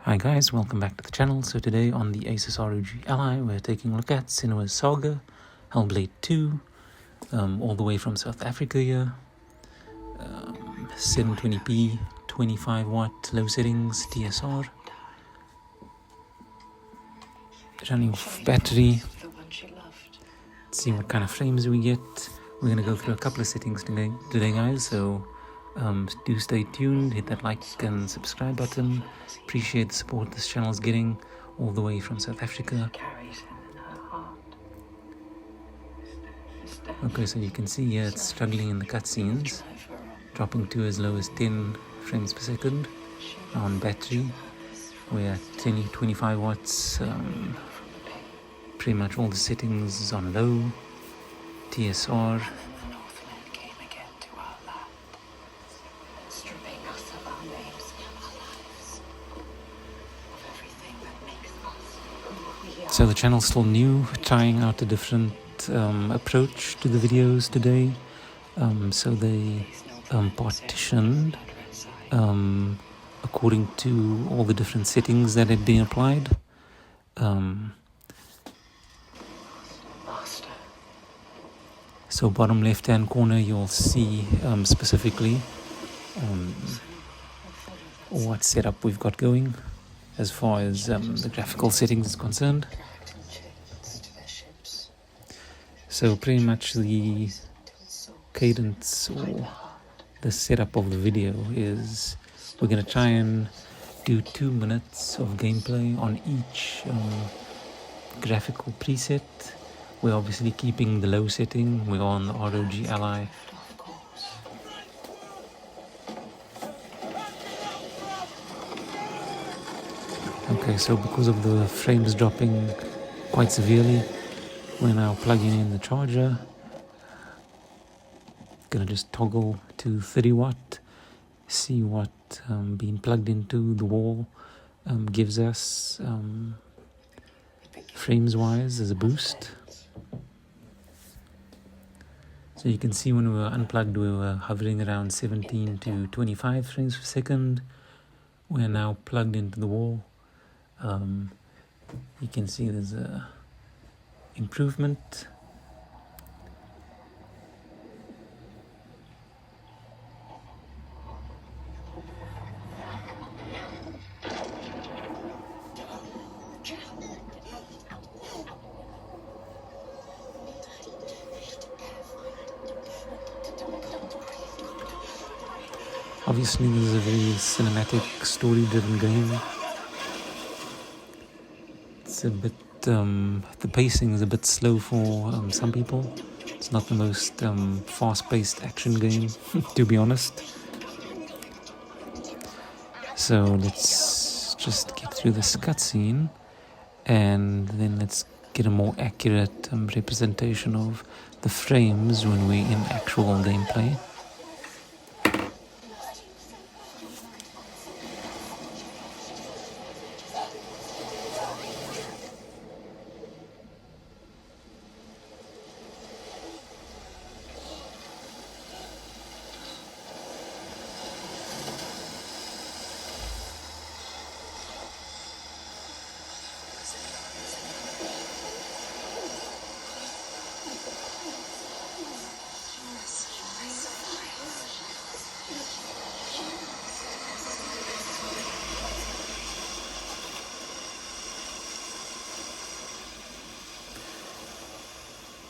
Hi guys, welcome back to the channel. So today on the ASUS ROG Ally, we're taking a look at Senua's Saga, Hellblade 2, all the way from South Africa here. 720p, 25 watt low settings, TSR. Running off battery. Let's see what kind of frames we get. We're going to go through a couple of settings today guys, so do stay tuned, hit that like and subscribe button. Appreciate the support this channel is getting all the way from South Africa. Okay, so you can see here it's struggling in the cutscenes, dropping to as low as 10 frames per second. On battery, we're at 25 watts. Pretty much all the settings is on low. TSR. So the channel's still new, trying out a different approach to the videos today. So they partitioned according to all the different settings that had been applied. So bottom left hand corner you'll see specifically what setup we've got going as far as the graphical settings is concerned. So pretty much the cadence or the setup of the video is we're going to try and do 2 minutes of gameplay on each graphical preset. We're obviously keeping the low setting. We're on the ROG Ally. Okay, so because of the frames dropping quite severely, we're now plugging in the charger. Gonna just toggle to 30 watt, see what being plugged into the wall gives us frames wise as a boost. So you can see when we were unplugged we were hovering around 17 to 25 frames per second. We're now plugged into the wall. You can see there's a improvement. Obviously this is a very cinematic, story-driven game. It's a bit, the pacing is a bit slow for some people. It's not the most fast-paced action game, to be honest. So let's just get through this cutscene, and then let's get a more accurate representation of the frames when we're in actual gameplay.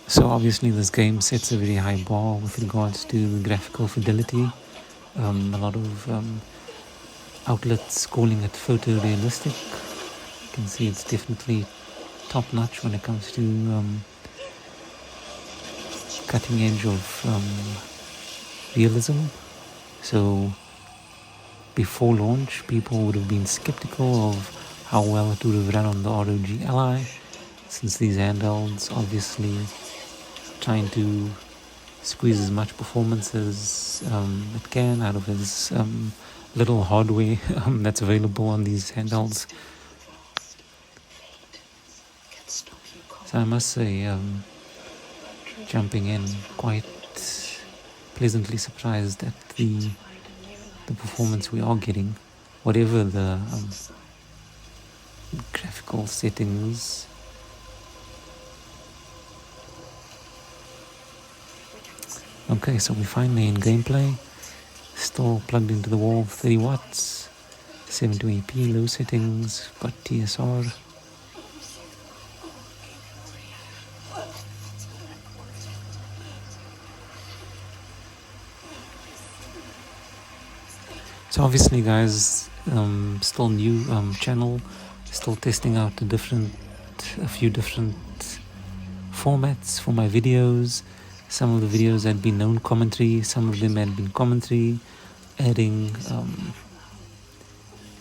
So obviously this game sets a very high bar with regards to graphical fidelity. A lot of outlets calling it photorealistic. You can see it's definitely top notch when it comes to cutting edge of realism. So before launch people would have been skeptical of how well it would have run on the ROG Ally, since these handhelds obviously trying to squeeze as much performance as it can out of its little hardware that's available on these handhelds. So I must say, jumping in, quite pleasantly surprised at the performance we are getting, whatever the graphical settings. Okay, so we're finally in gameplay. Still plugged into the wall, 30 watts, 720p, low settings, got TSR. So obviously guys, still new channel, still testing out a few different formats for my videos. Some of the videos had been known commentary, some of them had been commentary, adding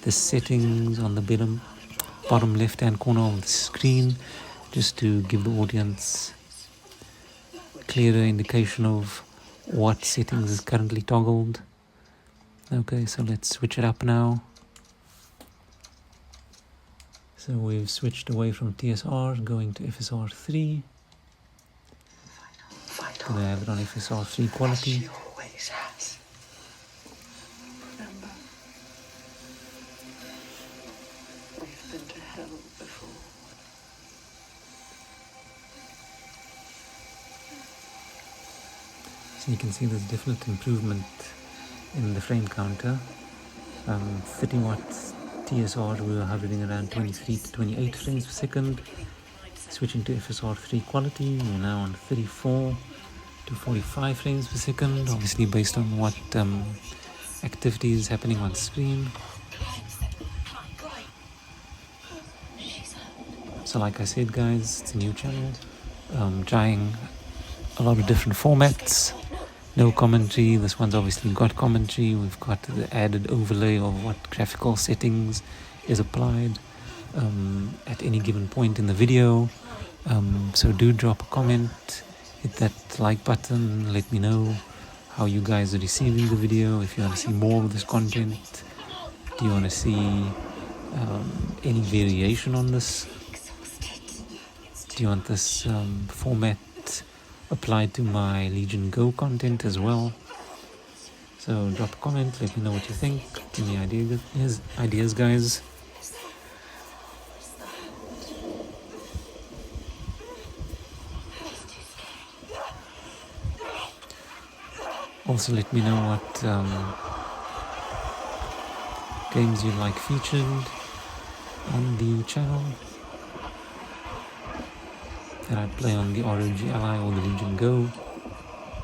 the settings on the bottom left hand corner of the screen, just to give the audience clearer indication of what settings is currently toggled. Okay, so let's switch it up now. So we've switched away from TSR, going to FSR 3. Gonna have it on FSR 3 quality. She always has. Remember, we've been to hell before. So you can see there's definite improvement in the frame counter. 30 watts TSR, we were hovering around 23 to 28 frames per second. Switching to FSR 3 quality, we're now on 34 to 45 frames per second, obviously based on what activity is happening on screen. So like I said guys, it's a new channel, trying a lot of different formats. No commentary, this one's obviously got commentary. We've got the added overlay of what graphical settings is applied at any given point in the video. So do drop a comment, hit that like button, let me know how you guys are receiving the video. If you want to see more of this content, do you want to see any variation on this? Do you want this format applied to my Legion Go content as well? So drop a comment, let me know what you think, give me ideas guys. Also let me know what games you'd like featured on the channel, that I play on the ROG Ally or the Legion Go.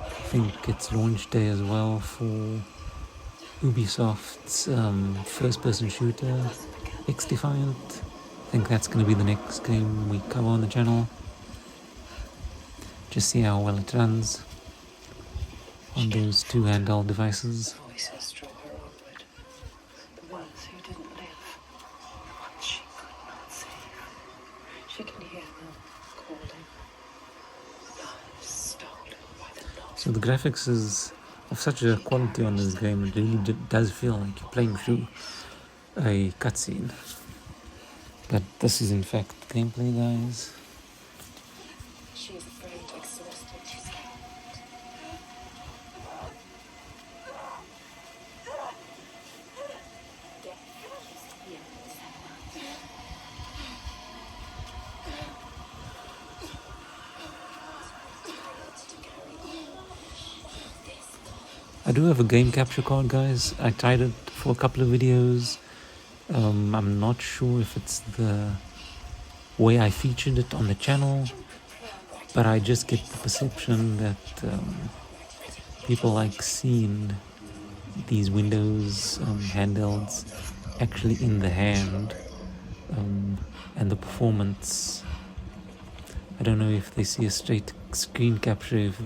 I think it's launch day as well for Ubisoft's first-person shooter, X-Defiant. I think that's going to be the next game we cover on the channel. Just see how well it runs on those two handheld devices. Voices draw her onward. The ones who didn't live. The ones she could not save. She can hear them calling. Lives stolen by the lost. So the graphics is of such a quality on this game, it really does feel like you're playing through a cutscene. But this is in fact gameplay guys. She is afraid like Celestial. She's scared. I do have a game capture card guys. I tried it for a couple of videos. I'm not sure if it's the way I featured it on the channel, but I just get the perception that people like seeing these Windows handhelds actually in the hand, and the performance. I don't know if they see a straight screen capture, if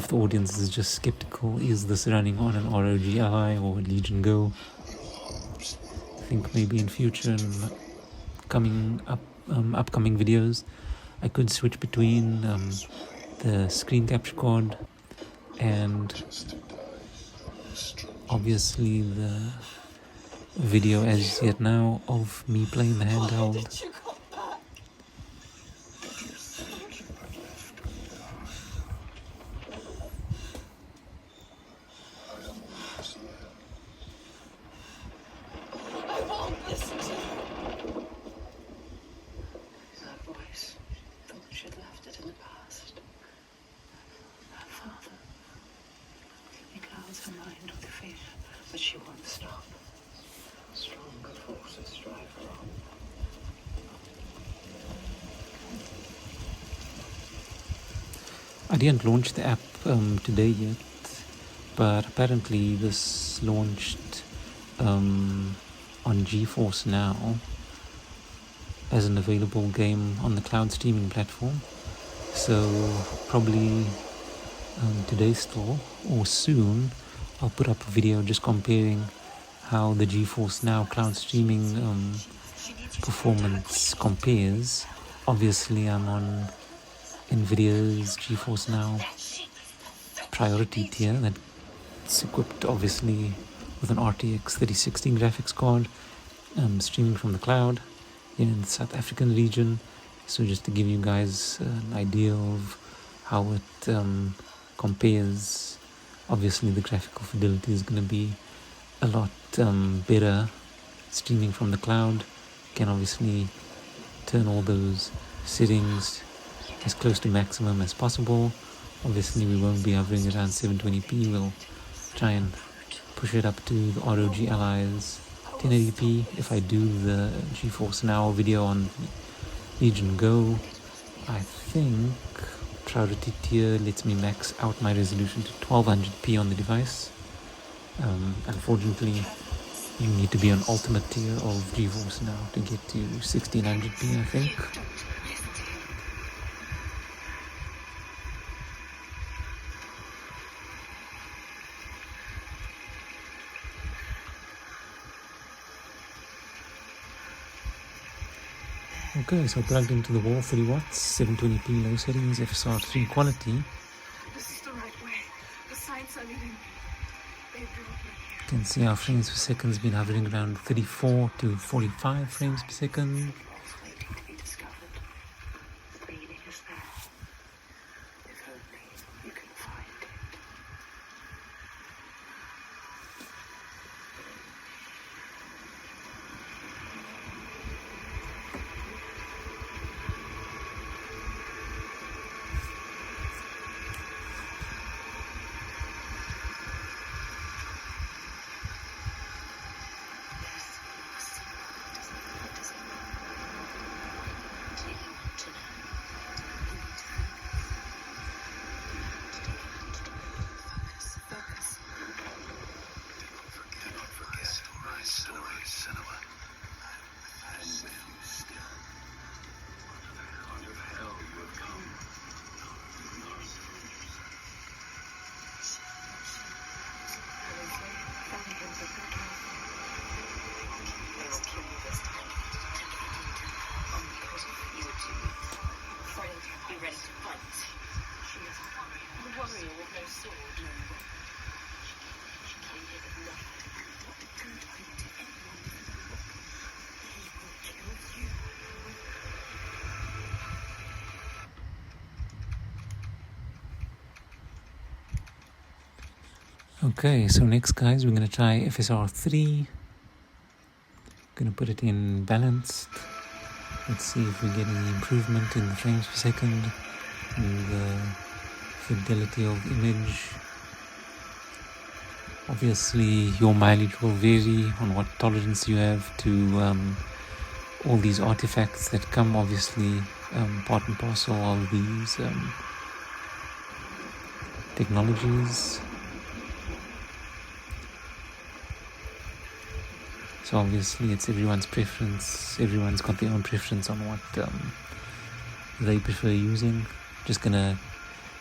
the audience is just skeptical, is this running on an ROG Ally or Legion Go? I think maybe in future upcoming videos I could switch between the screen capture card and obviously the video as yet now of me playing the handheld. stop. Stronger forces drive her on. I didn't launch the app today yet, but apparently this launched on GeForce Now as an available game on the cloud streaming platform. So probably today still, or soon, I'll put up a video just comparing how the GeForce Now cloud streaming performance compares. Obviously I'm on NVIDIA's GeForce Now priority tier that's equipped obviously with an RTX 3060 graphics card, streaming from the cloud here in the South African region. So just to give you guys an idea of how it compares, obviously the graphical fidelity is going to be a lot better streaming from the cloud. Can obviously turn all those settings as close to maximum as possible. Obviously we won't be hovering around 720p, we'll try and push it up to the ROG Allies 1080p. If I do the GeForce Now video on Legion Go, I think priority tier lets me max out my resolution to 1200p on the device. Unfortunately, you need to be on ultimate tier of GeForce Now to get to 1600p, I think. Okay, so plugged into the wall, 30 watts, 720p low settings, FSR 3 quality. This is the right way. The signs are leading me. They brought me here. You can see our frames per second has been hovering around 34 to 45 frames per second. Waiting to be discovered. The meaning is there. If only you can find it. Senua. And with you still. Out of hell you have come. They will kill you this time. Only because of you two. Friend, be ready to fight. She is a warrior. A warrior with no sword, no weapon. She came here with nothing. What good are you to anyone? He will kill you. Okay, so next guys, we're going to try FSR 3. Going to put it in balanced. Let's see if we get any improvement in the frames per second and the fidelity of image. Obviously your mileage will vary on what tolerance you have to all these artifacts that come, obviously part and parcel of these technologies. So obviously it's everyone's preference. Everyone's got their own preference on what they prefer using. Just gonna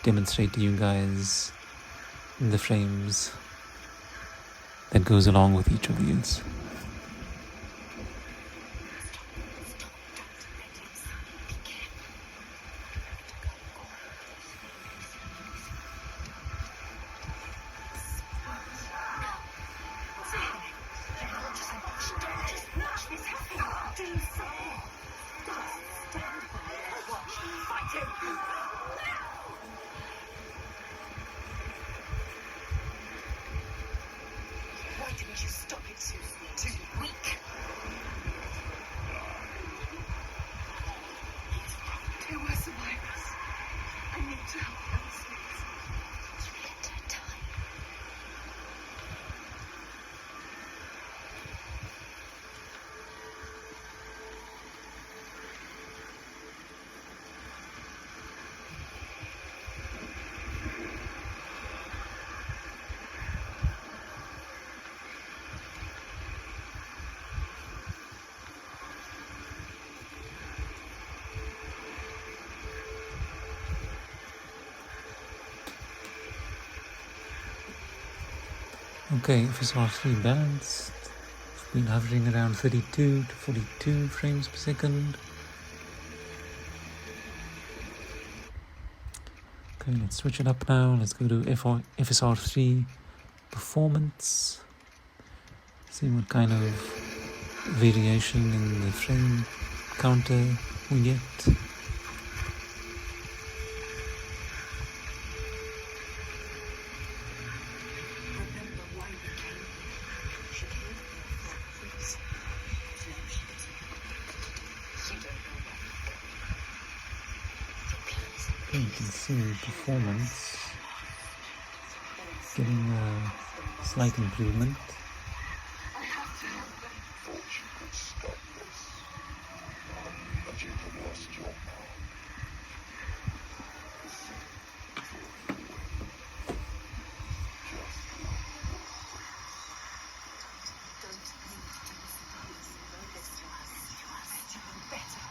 demonstrate to you guys the frames that goes along with each of these. Why didn't you stop it, Zeus? Okay, FSR3 balanced. I've been hovering around 32 to 42 frames per second. Okay, let's switch it up now. Let's go to FSR3 performance. See what kind of variation in the frame counter we get. Remember why we came here. She came here for a reason. Now she doesn't. You don't know where you're going. So please, Okay, you can see performance getting a slight improvement. I have to help them. Thought you could stop this. But you have lost your mind. Don't need to listen to us. No, listen to us. You know better.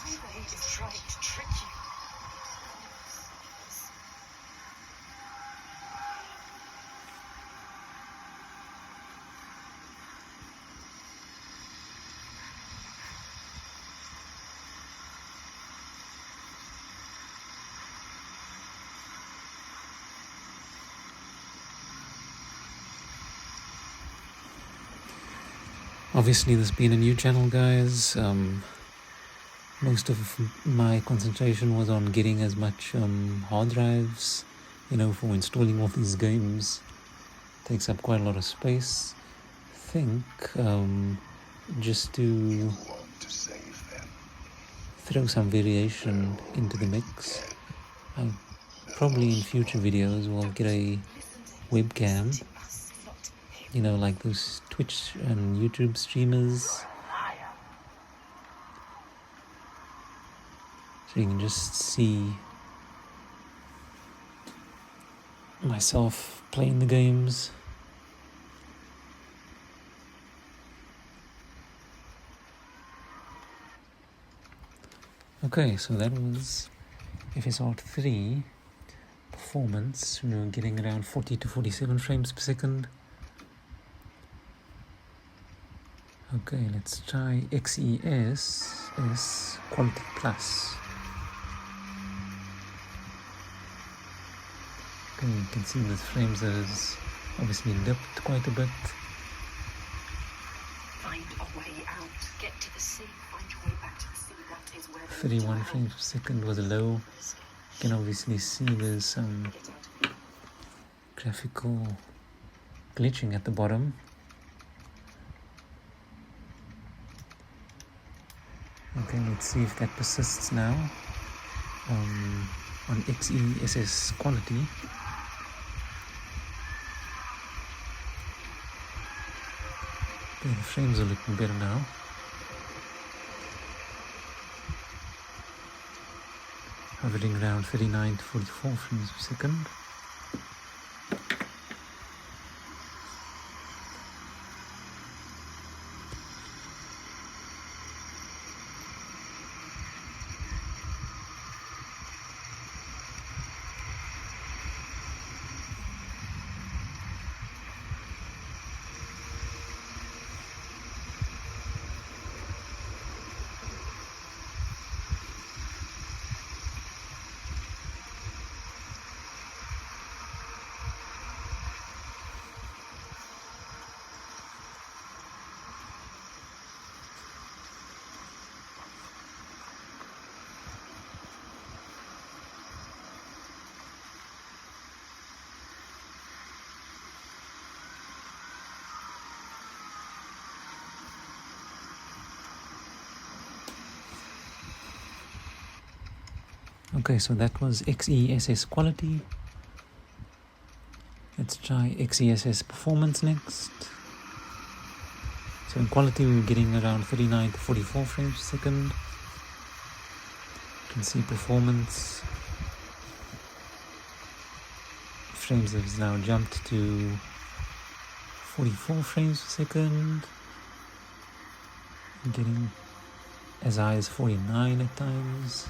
They is trying to trick you. Obviously, this being a new channel, guys, most of my concentration was on getting as much hard drives, for installing all these games. Takes up quite a lot of space. I think just to Want to save them. throw some variation into the mix, I probably in future videos will get a webcam, like those Twitch and YouTube streamers, so you can just see myself playing the games. Okay, so that was FSR3 performance. We were getting around 40 to 47 frames per second. Okay, let's try XeSS Quality Plus. Okay, you can see the frames has obviously dipped quite a bit. Find a way out. Get to the sea. Find your way back to the sea. That is where 31 frames per second was low. You can obviously see there's some graphical glitching at the bottom. Okay, let's see if that persists now on XeSS quality. Okay, the frames are looking better now. Hovering around 39 to 44 frames per second. Okay, so that was XeSS quality. Let's try XeSS performance next. So in quality we were getting around 39 to 44 frames per second. You can see performance. Frames has now jumped to 44 frames per second. Getting as high as 49 at times.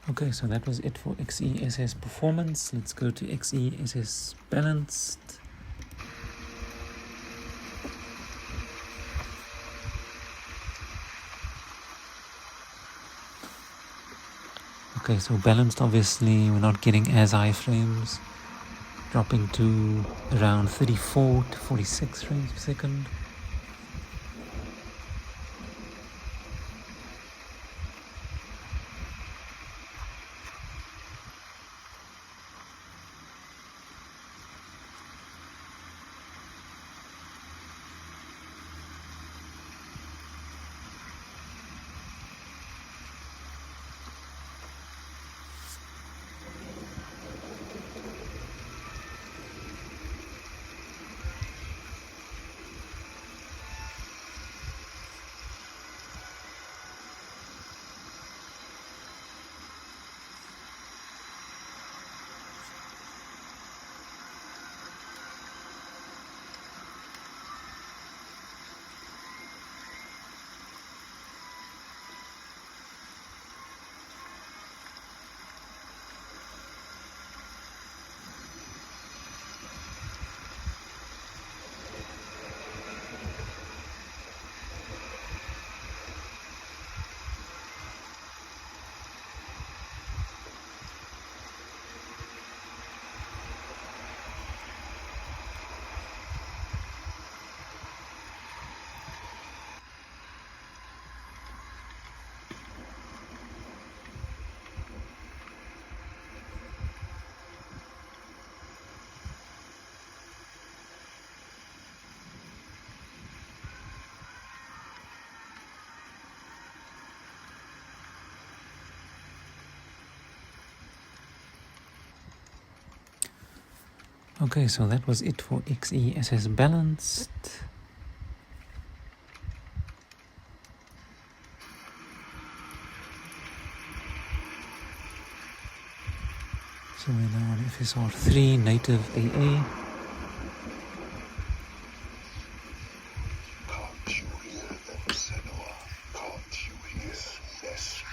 Okay, so that was it for XeSS performance. Let's go to XeSS balanced. Okay, so balanced, obviously we're not getting as high frames, dropping to around 34 to 46 frames per second. Okay, so that was it for XeSS balanced. So we're now on FSR 3 native AA. Can't you hear them, Senua? Can't you hear XeSS?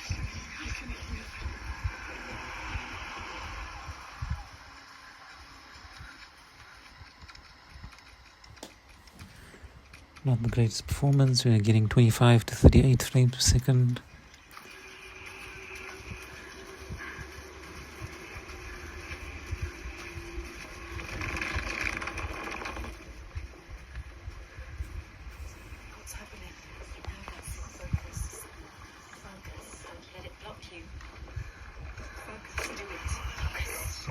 Not the greatest performance, we're getting 25 to 38 frames per second. What's happening? Now let's focus. Focus. Don't let it block you. Focus. Do it. Focus.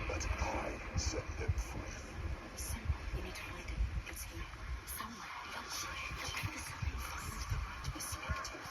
But I set them free. Someone. We need to find him. It's here. Somewhere. Don't say it. Look at the signs. Find the right perspective.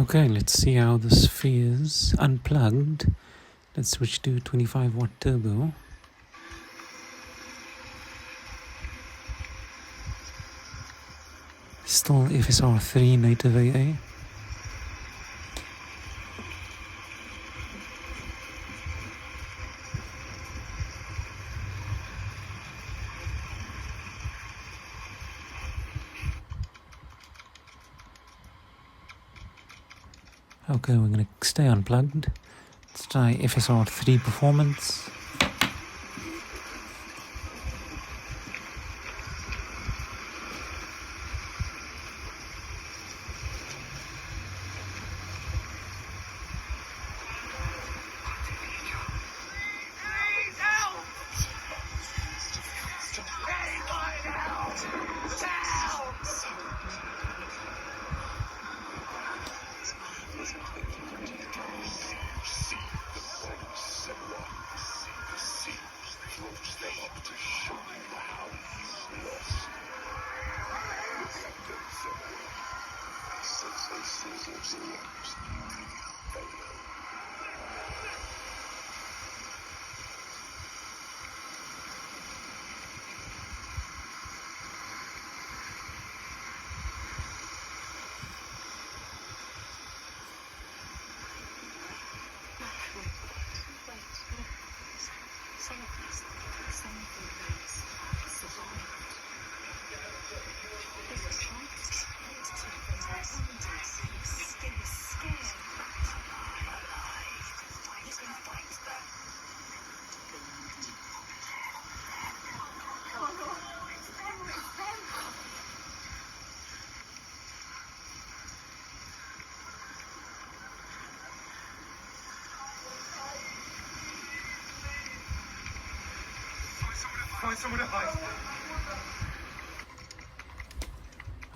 Okay, let's see how this feels unplugged. Let's switch to 25 watt turbo. Still FSR 3 native AA. Okay, we're going to stay unplugged. Let's try FSR 3 performance.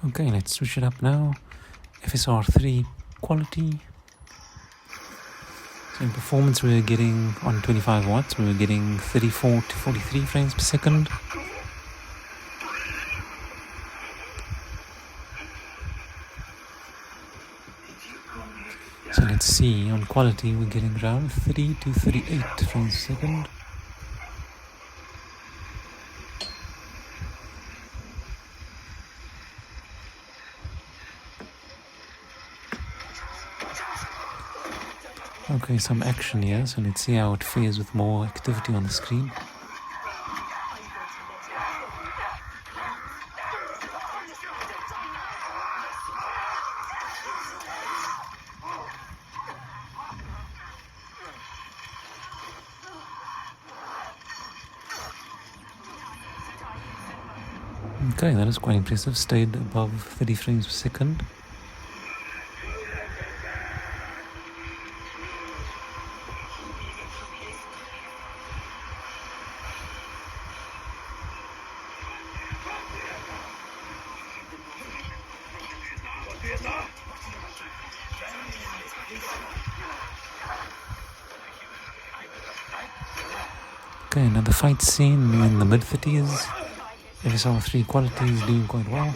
Okay, let's switch it up now. FSR 3 quality. So in performance we were getting, on 25 watts, we were getting 34 to 43 frames per second. So let's see, on quality we're getting around 30 to 38 frames per second. Okay, some action here, so let's see how it fares with more activity on the screen. Okay, that is quite impressive, stayed above 30 frames per second. Okay, another fight scene in the mid-30s. FSR 3 quality is doing quite well.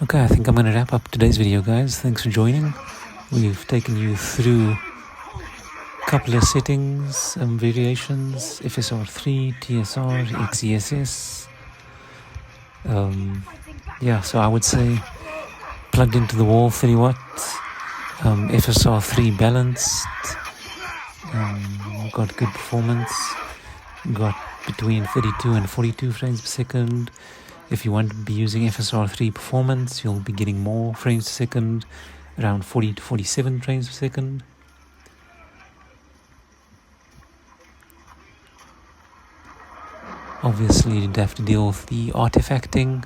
Okay, I think I'm going to wrap up today's video, guys. Thanks for joining. We've taken you through a couple of settings, variations, FSR 3, TSR, XeSS. Yeah, so I would say plugged into the wall, 30 watts, FSR 3 balanced, got good performance, got between 32 and 42 frames per second. If you want to be using FSR 3 performance, you'll be getting more frames per second, around 40 to 47 frames per second. Obviously, you'd have to deal with the artifacting,